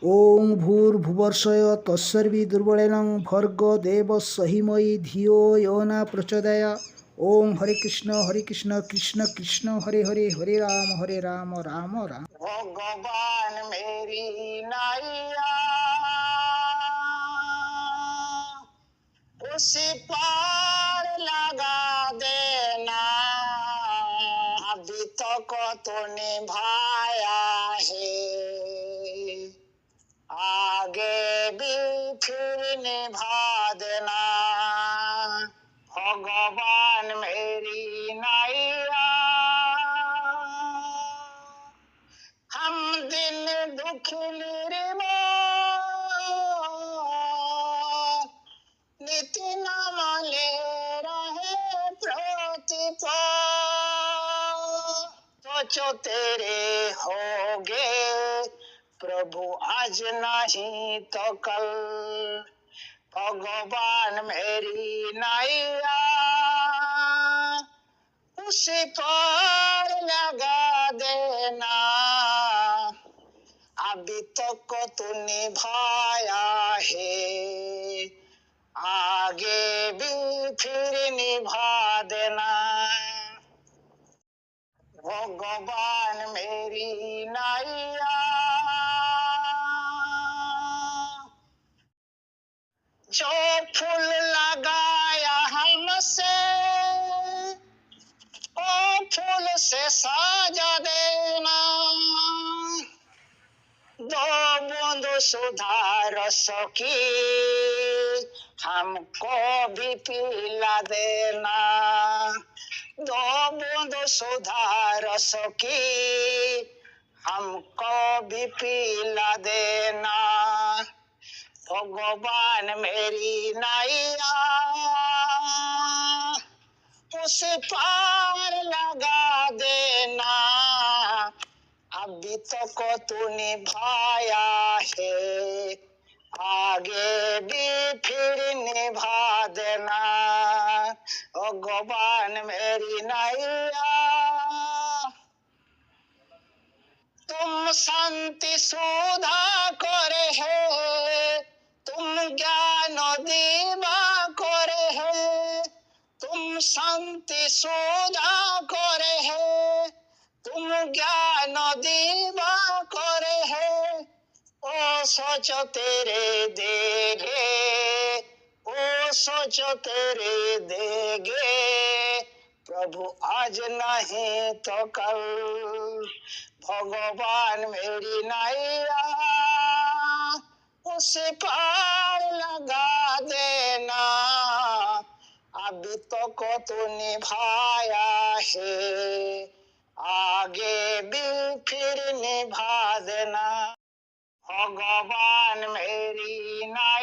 ओं भूर्भुवर्षय तत्सर्विदुर्बलेनं भर्गो देवस्य धीमहि धियो यो न प्रचोदयात्। ओं हरे कृष्ण कृष्ण कृष्ण हरे हरे हरे राम राम राम। भगवान मेरी नाइया उसी पार लगा देना, अभी तक तो निभाया है, आगे भी फिर निभा देना। भगवान मेरी नाइया हम दिन दुखी नित्य नाम ले रहे प्रतिपा, सोचो तेरे होगे प्रभु आज नहीं तो कल। भगवान मेरी नाइया उसी पार लगा देना, अभी तक तो निभाया है, आगे भी फिर निभा देना। भगवान मेरी नाइया जो फूल लगाया हमसे ओ फूल से साजा देना, दो बूंद सुधा रस की हमको भी पिला देना, दो बूंद सुधा रस की हमको भी पिला देना। भगवान मेरी नाइया उस पार लगा देना, अभी तक तू निभाया है, आगे भी फिर निभा देना। भगवान मेरी नाइया तुम शांति सुधा करे है, तुम ज्ञान दीवा करे है, तुम शांति सुधा करे है, तुम ज्ञान दीवा करे है। ओ सोचो तेरे देगे, ओ सोचो तेरे देगे प्रभु आज नहीं तो कल। भगवान मेरी नाइया उसे पार लगा देना, अभी तो को तू निभाया है, आगे भी फिर निभा देना। भगवान मेरी नाइया